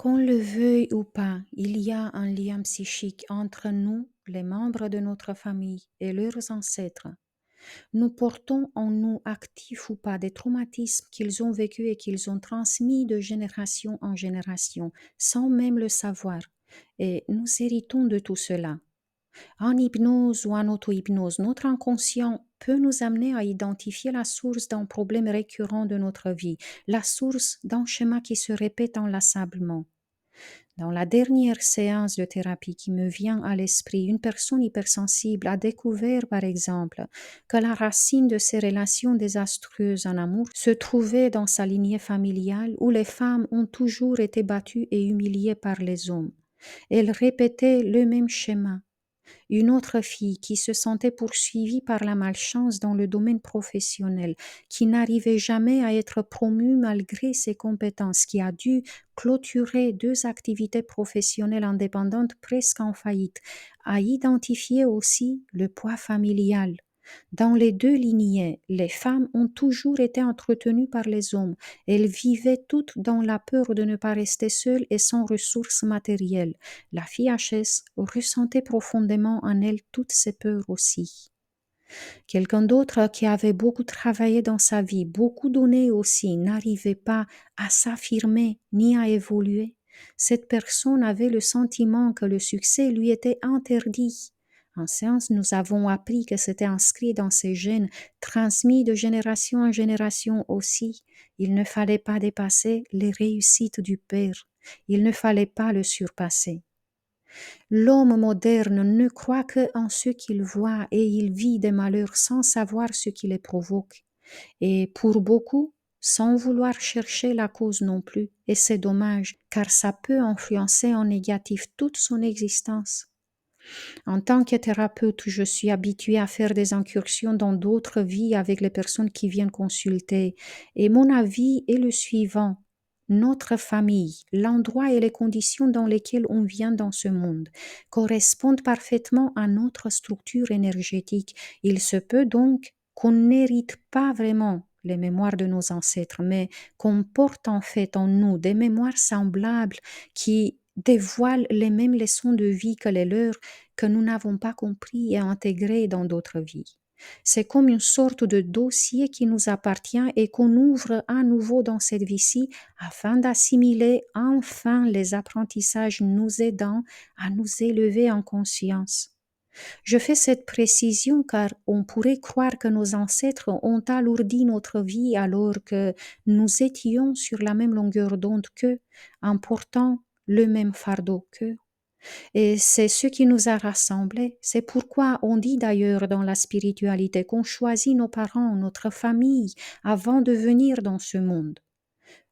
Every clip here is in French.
Qu'on le veuille ou pas, il y a un lien psychique entre nous, les membres de notre famille et leurs ancêtres. Nous portons en nous, actifs ou pas, des traumatismes qu'ils ont vécus et qu'ils ont transmis de génération en génération, sans même le savoir. Et nous héritons de tout cela. En hypnose ou en auto-hypnose, notre inconscient peut nous amener à identifier la source d'un problème récurrent de notre vie, la source d'un schéma qui se répète inlassablement. Dans la dernière séance de thérapie qui me vient à l'esprit, une personne hypersensible a découvert, par exemple, que la racine de ses relations désastreuses en amour se trouvait dans sa lignée familiale où les femmes ont toujours été battues et humiliées par les hommes. Elle répétait le même schéma. Une autre fille qui se sentait poursuivie par la malchance dans le domaine professionnel, qui n'arrivait jamais à être promue malgré ses compétences, qui a dû clôturer 2 activités professionnelles indépendantes presque en faillite, a identifié aussi le poids familial. Dans les 2 lignées, les femmes ont toujours été entretenues par les hommes. Elles vivaient toutes dans la peur de ne pas rester seules et sans ressources matérielles. La fille HS ressentait profondément en elle toutes ces peurs aussi. Quelqu'un d'autre qui avait beaucoup travaillé dans sa vie, beaucoup donné aussi, n'arrivait pas à s'affirmer ni à évoluer. Cette personne avait le sentiment que le succès lui était interdit. En séance, nous avons appris que c'était inscrit dans ses gènes, transmis de génération en génération aussi. Il ne fallait pas dépasser les réussites du père. Il ne fallait pas le surpasser. L'homme moderne ne croit qu'en ce qu'il voit et il vit des malheurs sans savoir ce qui les provoque. Et pour beaucoup, sans vouloir chercher la cause non plus. Et c'est dommage, car ça peut influencer en négatif toute son existence. En tant que thérapeute, je suis habituée à faire des incursions dans d'autres vies avec les personnes qui viennent consulter. Et mon avis est le suivant. Notre famille, l'endroit et les conditions dans lesquelles on vient dans ce monde correspondent parfaitement à notre structure énergétique. Il se peut donc qu'on n'hérite pas vraiment les mémoires de nos ancêtres, mais qu'on porte en fait en nous des mémoires semblables qui dévoilent les mêmes leçons de vie que les leurs que nous n'avons pas compris et intégrés dans d'autres vies. C'est comme une sorte de dossier qui nous appartient et qu'on ouvre à nouveau dans cette vie-ci afin d'assimiler enfin les apprentissages nous aidant à nous élever en conscience. Je fais cette précision car on pourrait croire que nos ancêtres ont alourdi notre vie alors que nous étions sur la même longueur d'onde qu'eux, en portant le même fardeau qu'eux. Et c'est ce qui nous a rassemblés. C'est pourquoi on dit d'ailleurs dans la spiritualité qu'on choisit nos parents, notre famille, avant de venir dans ce monde.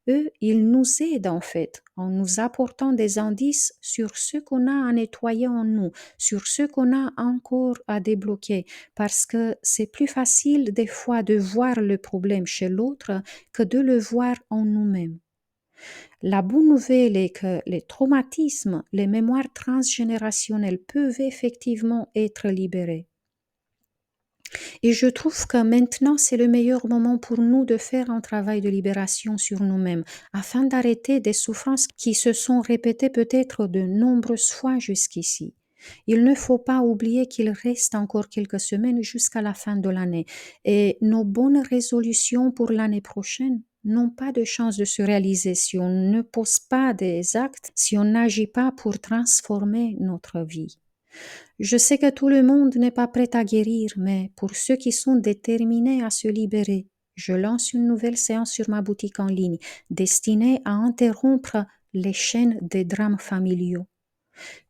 Eux, ils nous aident en fait en nous apportant des indices sur ce qu'on a à nettoyer en nous, sur ce qu'on a encore à débloquer, parce que c'est plus facile des fois de voir le problème chez l'autre que de le voir en nous-mêmes. La bonne nouvelle est que les traumatismes, les mémoires transgénérationnelles peuvent effectivement être libérés. Et je trouve que maintenant, c'est le meilleur moment pour nous de faire un travail de libération sur nous-mêmes, afin d'arrêter des souffrances qui se sont répétées peut-être de nombreuses fois jusqu'ici. Il ne faut pas oublier qu'il reste encore quelques semaines jusqu'à la fin de l'année et nos bonnes résolutions pour l'année prochaine n'ont pas de chance de se réaliser si on ne pose pas des actes, si on n'agit pas pour transformer notre vie. Je sais que tout le monde n'est pas prêt à guérir, mais pour ceux qui sont déterminés à se libérer, je lance une nouvelle séance sur ma boutique en ligne destinée à interrompre les chaînes des drames familiaux.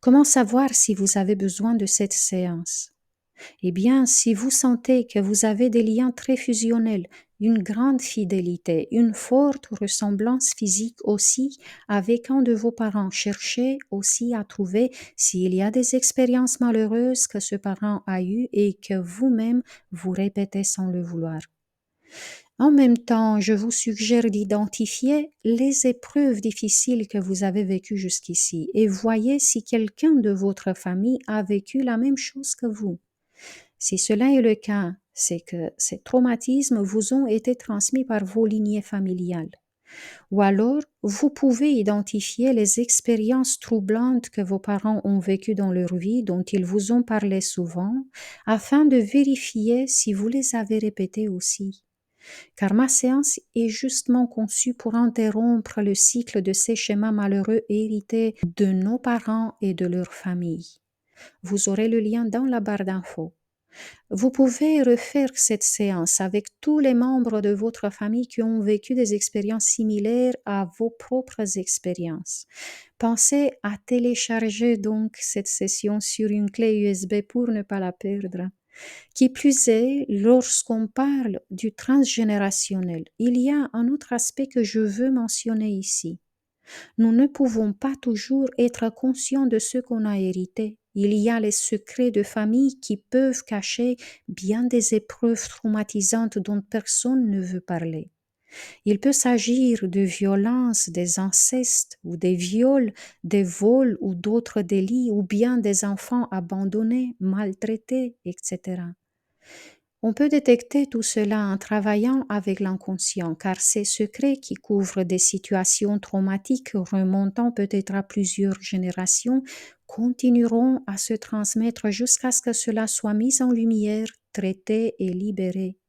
Comment savoir si vous avez besoin de cette séance? Eh bien, si vous sentez que vous avez des liens très fusionnels, une grande fidélité, une forte ressemblance physique aussi avec un de vos parents, cherchez aussi à trouver s'il y a des expériences malheureuses que ce parent a eues et que vous-même vous répétez sans le vouloir. En même temps, je vous suggère d'identifier les épreuves difficiles que vous avez vécues jusqu'ici et voyez si quelqu'un de votre famille a vécu la même chose que vous. Si cela est le cas, c'est que ces traumatismes vous ont été transmis par vos lignées familiales. Ou alors, vous pouvez identifier les expériences troublantes que vos parents ont vécues dans leur vie, dont ils vous ont parlé souvent, afin de vérifier si vous les avez répétées aussi. Car ma séance est justement conçue pour interrompre le cycle de ces schémas malheureux hérités de nos parents et de leur famille. Vous aurez le lien dans la barre d'infos. Vous pouvez refaire cette séance avec tous les membres de votre famille qui ont vécu des expériences similaires à vos propres expériences. Pensez à télécharger donc cette session sur une clé USB pour ne pas la perdre. Qui plus est, lorsqu'on parle du transgénérationnel, il y a un autre aspect que je veux mentionner ici. Nous ne pouvons pas toujours être conscients de ce qu'on a hérité. Il y a les secrets de famille qui peuvent cacher bien des épreuves traumatisantes dont personne ne veut parler. Il peut s'agir de violences, des incestes ou des viols, des vols ou d'autres délits, ou bien des enfants abandonnés, maltraités, etc. On peut détecter tout cela en travaillant avec l'inconscient, car ces secrets qui couvrent des situations traumatiques remontant peut-être à plusieurs générations continueront à se transmettre jusqu'à ce que cela soit mis en lumière, traité et libéré.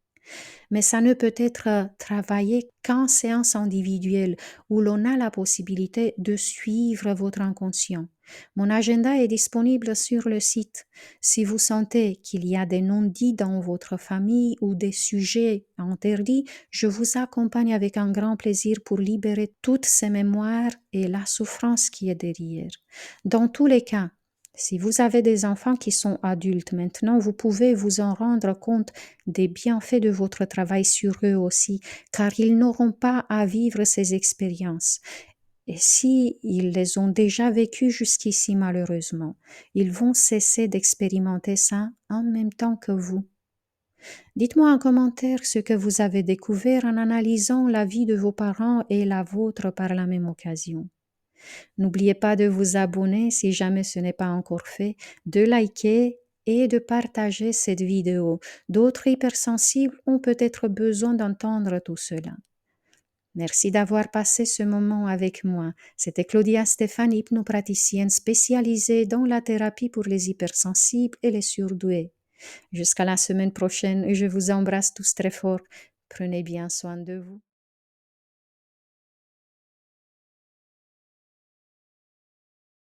Mais ça ne peut être travaillé qu'en séance individuelle où l'on a la possibilité de suivre votre inconscient. Mon agenda est disponible sur le site. Si vous sentez qu'il y a des non-dits dans votre famille ou des sujets interdits, je vous accompagne avec un grand plaisir pour libérer toutes ces mémoires et la souffrance qui est derrière. Dans tous les cas, si vous avez des enfants qui sont adultes maintenant, vous pouvez vous en rendre compte des bienfaits de votre travail sur eux aussi, car ils n'auront pas à vivre ces expériences. Et si ils les ont déjà vécues jusqu'ici malheureusement, ils vont cesser d'expérimenter ça en même temps que vous. Dites-moi en commentaire ce que vous avez découvert en analysant la vie de vos parents et la vôtre par la même occasion. N'oubliez pas de vous abonner si jamais ce n'est pas encore fait, de liker et de partager cette vidéo. D'autres hypersensibles ont peut-être besoin d'entendre tout cela. Merci d'avoir passé ce moment avec moi. C'était Claudia Stéphane, hypnopraticienne spécialisée dans la thérapie pour les hypersensibles et les surdoués. Jusqu'à la semaine prochaine, je vous embrasse tous très fort. Prenez bien soin de vous.